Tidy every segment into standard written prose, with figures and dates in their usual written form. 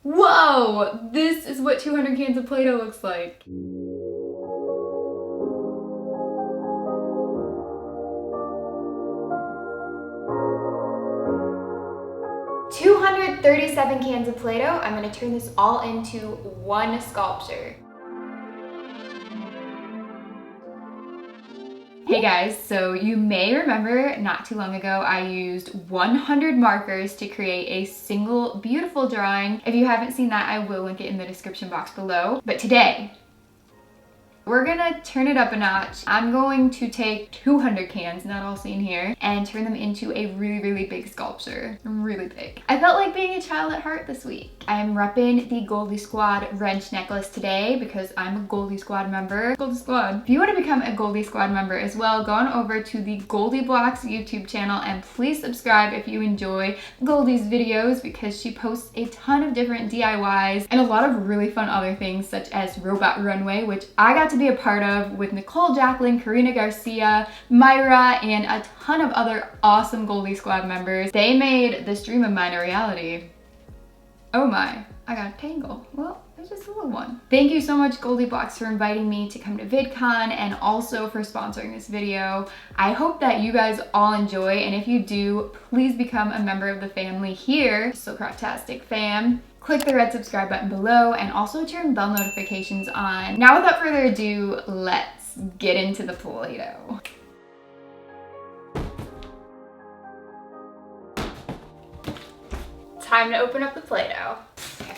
Whoa! This is what 200 cans of Play-Doh looks like. $237 cans of Play-Doh. I'm gonna turn this all into one sculpture. Hey guys, so you may remember not too long ago I used 100 markers to create a single beautiful drawing. If you haven't seen that, I will link it in the description box below. But today, we're gonna turn it up a notch. I'm going to take 200 cans, not all seen here, and turn them into a really big sculpture. Really big. I felt like being a child at heart this week. I'm repping the Goldie Squad wrench necklace today because I'm a Goldie Squad member. Goldie Squad. If you want to become a Goldie Squad member as well, go on over to the GoldieBlox YouTube channel and please subscribe if you enjoy Goldie's videos because she posts a ton of different DIYs and a lot of really fun other things such as Robot Runway, which I got to be a part of with Nicole, Jacqueline, Karina Garcia, Myra, and a ton of other awesome Goldie Squad members. They made this dream of mine a reality. Oh my, I got a tangle. Well, there's just a little one. Thank you so much GoldieBlox for inviting me to come to VidCon and also for sponsoring this video. I hope that you guys all enjoy, and if you do, please become a member of the family here, SoCraftastic fam. Click the red subscribe button below and also turn bell notifications on. Now without further ado, let's get into the Play-Doh. Time to open up the Play-Doh. Okay.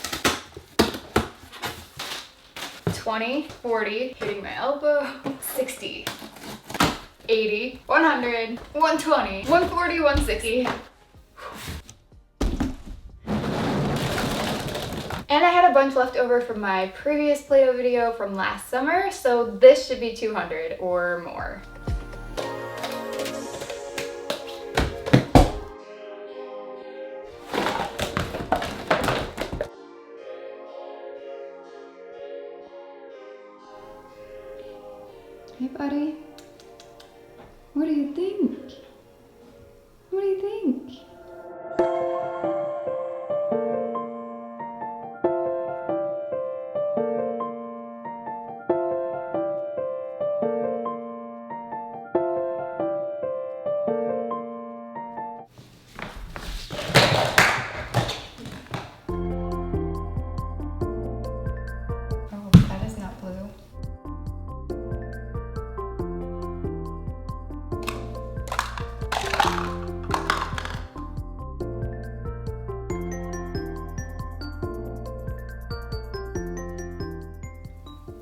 20, 40, hitting my elbow, 60, 80, 100, 120, 140, 160. And I had a bunch left over from my previous Play-Doh video from last summer, so this should be 200 or more. Hey buddy, what do you think? What do you think?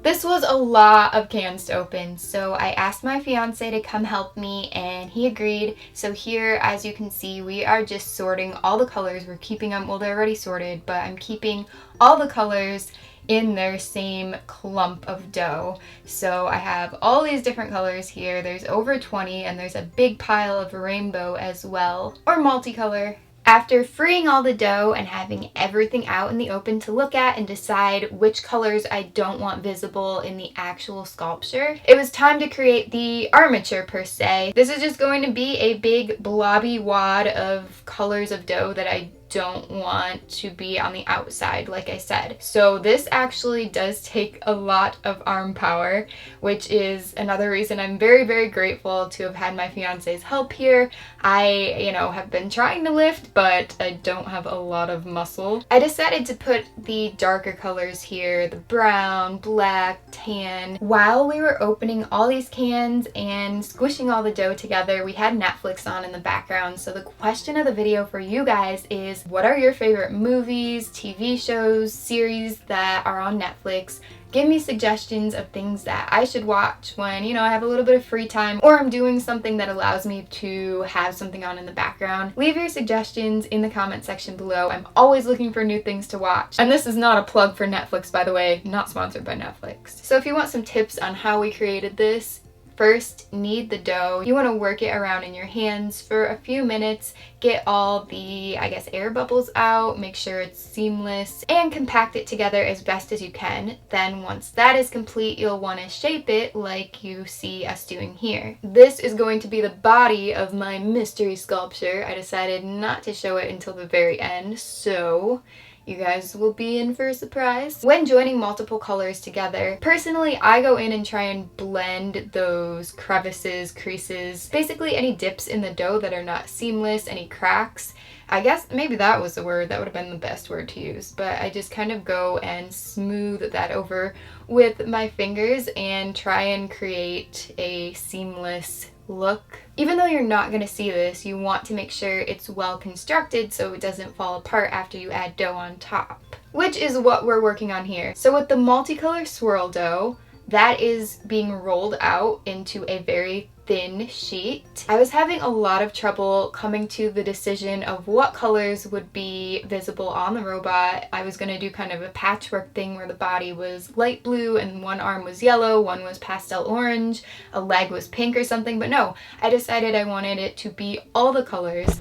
This was a lot of cans to open, so I asked my fiance to come help me and he agreed. So here, as you can see, we are just sorting all the colors. We're keeping them, well, they're already sorted, but I'm keeping all the colors in their same clump of dough. So I have all these different colors here. There's over 20 and there's a big pile of rainbow as well, or multicolor. After freeing all the dough and having everything out in the open to look at and decide which colors I don't want visible in the actual sculpture, it was time to create the armature per se. This is just going to be a big blobby wad of colors of dough that I don't want to be on the outside, like I said. So this actually does take a lot of arm power, which is another reason I'm very grateful to have had my fiance's help here. I, have been trying to lift, but I don't have a lot of muscle. I decided to put the darker colors here, the brown, black, tan. While we were opening all these cans and squishing all the dough together, we had Netflix on in the background. So the question of the video for you guys is, what are your favorite movies, TV shows, series that are on Netflix? Give me suggestions of things that I should watch when, I have a little bit of free time or I'm doing something that allows me to have something on in the background. Leave your suggestions in the comment section below. I'm always looking for new things to watch. And this is not a plug for Netflix, by the way, not sponsored by Netflix. So if you want some tips on how we created this, first, knead the dough. You want to work it around in your hands for a few minutes, get all the, air bubbles out, make sure it's seamless, and compact it together as best as you can. Then once that is complete, you'll want to shape it like you see us doing here. This is going to be the body of my mystery sculpture. I decided not to show it until the very end, so you guys will be in for a surprise. When joining multiple colors together, personally I go in and try and blend those crevices, creases, basically any dips in the dough that are not seamless, any cracks. I guess maybe that was the word, that would have been the best word to use, but I just kind of go and smooth that over with my fingers and try and create a seamless look. Even though you're not going to see this, you want to make sure it's well constructed so it doesn't fall apart after you add dough on top, which is what we're working on here. So with the multicolor swirl dough, that is being rolled out into a very thin sheet. I was having a lot of trouble coming to the decision of what colors would be visible on the robot. I was going to do kind of a patchwork thing where the body was light blue and one arm was yellow, one was pastel orange, a leg was pink or something, but no, I decided I wanted it to be all the colors.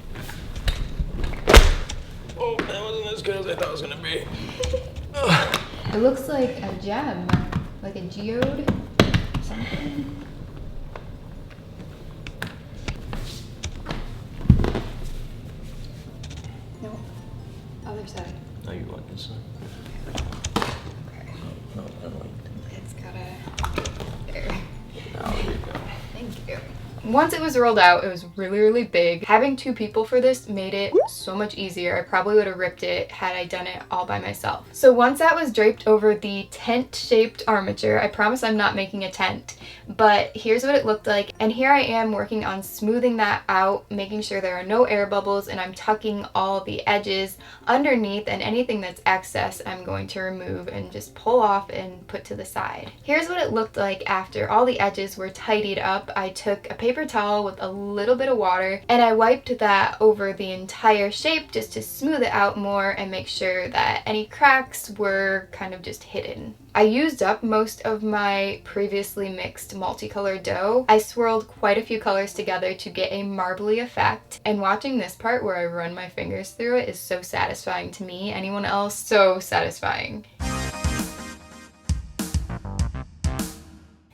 Oh, that wasn't as good as I thought it was going to be. It looks like a gem, like a geode or something. No, other side. Oh, you want this one? Okay. No, I don't like that. It's gotta... There. Oh, there you go. Thank you. Once it was rolled out, it was really, really big. Having two people for this made it so much easier. I probably would have ripped it had I done it all by myself. So once that was draped over the tent-shaped armature, I promise I'm not making a tent, but here's what it looked like. And here I am working on smoothing that out, making sure there are no air bubbles, and I'm tucking all the edges underneath, and anything that's excess I'm going to remove and just pull off and put to the side. Here's what it looked like after all the edges were tidied up. I took a paper towel with a little bit of water and I wiped that over the entire shape just to smooth it out more and make sure that any cracks were kind of just hidden. I used up most of my previously mixed multicolored dough. I swirled quite a few colors together to get a marbly effect, and watching this part where I run my fingers through it is so satisfying to me. Anyone else? So satisfying.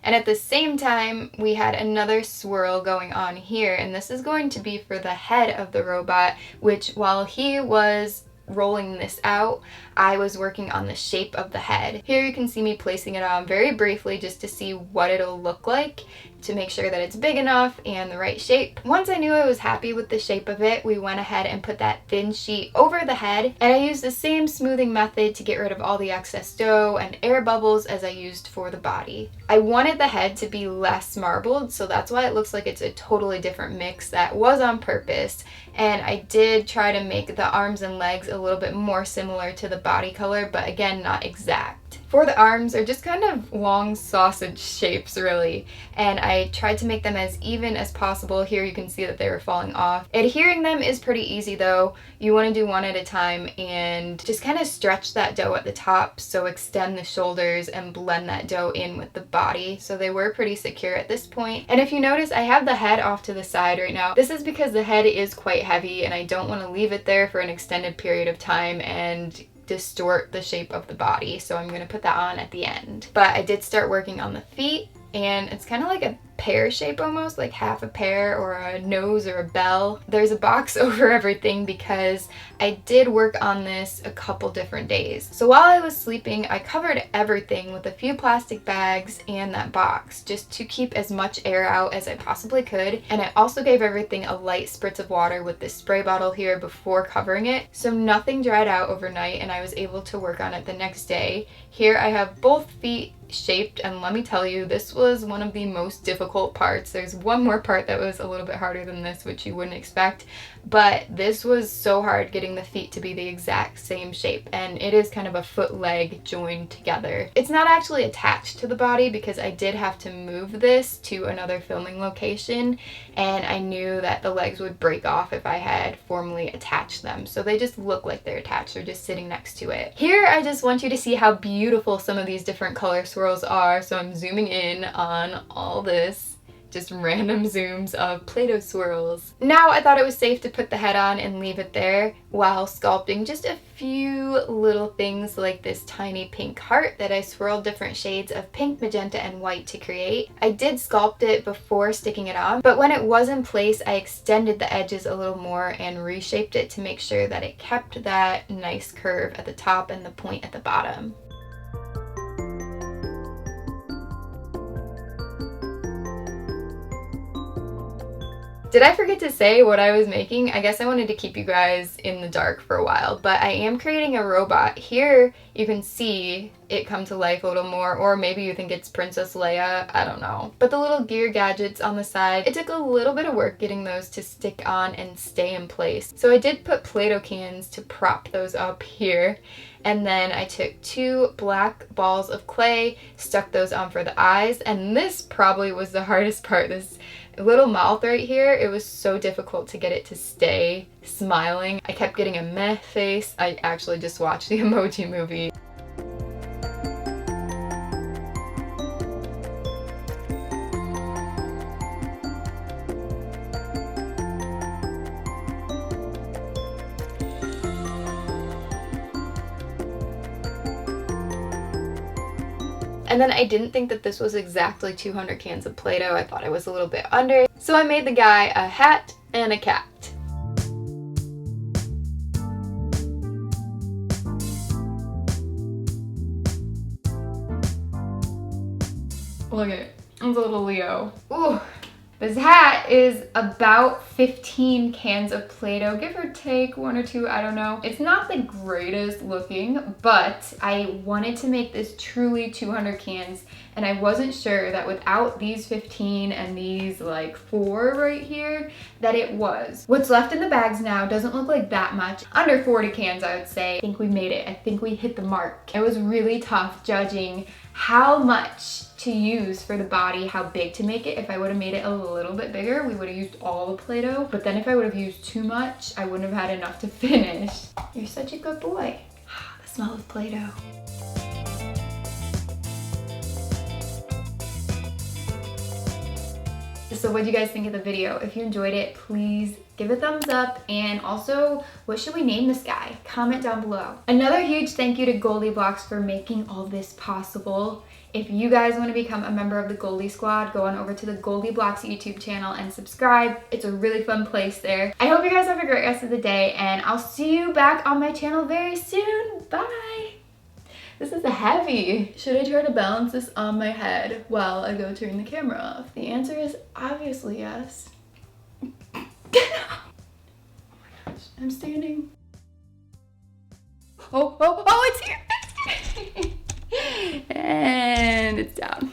And at the same time, we had another swirl going on here, and this is going to be for the head of the robot, which while he was rolling this out, I was working on the shape of the head. Here you can see me placing it on very briefly just to see what it'll look like, to make sure that it's big enough and the right shape. Once I knew I was happy with the shape of it, we went ahead and put that thin sheet over the head, and I used the same smoothing method to get rid of all the excess dough and air bubbles as I used for the body. I wanted the head to be less marbled, so that's why it looks like it's a totally different mix. That was on purpose, and I did try to make the arms and legs a little bit more similar to the body color, but again, not exact. For the arms, they're just kind of long sausage shapes really, and I tried to make them as even as possible. Here you can see that they were falling off. Adhering them is pretty easy though. You want to do one at a time and just kind of stretch that dough at the top, so extend the shoulders and blend that dough in with the body. So they were pretty secure at this point. And if you notice, I have the head off to the side right now. This is because the head is quite heavy and I don't want to leave it there for an extended period of time and distort the shape of the body, so I'm going to put that on at the end. But I did start working on the feet, and it's kind of like a pear shape almost, like half a pear or a nose or a bell. There's a box over everything because I did work on this a couple different days. So while I was sleeping, I covered everything with a few plastic bags and that box just to keep as much air out as I possibly could. And I also gave everything a light spritz of water with this spray bottle here before covering it, so nothing dried out overnight and I was able to work on it the next day. Here I have both feet shaped, and let me tell you, this was one of the most difficult parts. There's one more part that was a little bit harder than this, which you wouldn't expect, but this was so hard getting the feet to be the exact same shape, and it is kind of a foot-leg joined together. It's not actually attached to the body because I did have to move this to another filming location, and I knew that the legs would break off if I had formally attached them, so they just look like they're attached. They're just sitting next to it. Here I just want you to see how beautiful some of these different color swirls are, so I'm zooming in on all this just random zooms of Play-Doh swirls. Now I thought it was safe to put the head on and leave it there while sculpting just a few little things like this tiny pink heart that I swirled different shades of pink, magenta, and white to create. I did sculpt it before sticking it on, but when it was in place, I extended the edges a little more and reshaped it to make sure that it kept that nice curve at the top and the point at the bottom. Did I forget to say what I was making? I guess I wanted to keep you guys in the dark for a while, but I am creating a robot. Here you can see it come to life a little more, or maybe you think it's Princess Leia, I don't know. But the little gear gadgets on the side, it took a little bit of work getting those to stick on and stay in place. So I did put Play-Doh cans to prop those up here. And then I took 2 black balls of clay, stuck those on for the eyes, and this probably was the hardest part. This little mouth right here, it was so difficult to get it to stay smiling. I kept getting a meh face. I actually just watched the Emoji Movie. And then I didn't think that this was exactly 200 cans of Play-Doh. I thought it was a little bit under. So I made the guy a hat and a cat. Look at it. It's a little Leo. Ooh. This hat is about 15 cans of Play-Doh, give or take 1 or 2, I don't know. It's not the greatest looking, but I wanted to make this truly 200 cans, and I wasn't sure that without these 15 and these like 4 right here, that it was. What's left in the bags now doesn't look like that much. Under 40 cans, I would say. I think we made it. I think we hit the mark. It was really tough judging how much to use for the body, how big to make it. If I would have made it a little bit bigger, we would have used all the Play-Doh. But then if I would have used too much, I wouldn't have had enough to finish. You're such a good boy. The smell of Play-Doh. So what do you guys think of the video? If you enjoyed it, please give a thumbs up, and also, what should we name this guy? Comment down below. Another huge thank you to GoldieBlox for making all this possible. If you guys want to become a member of the Goldie Squad, go on over to the GoldieBlox YouTube channel and subscribe. It's a really fun place there. I hope you guys have a great rest of the day, and I'll see you back on my channel very soon. Bye! This is heavy. Should I try to balance this on my head while I go turn the camera off? The answer is obviously yes. Oh my gosh, I'm standing. Oh, it's here. And it's down.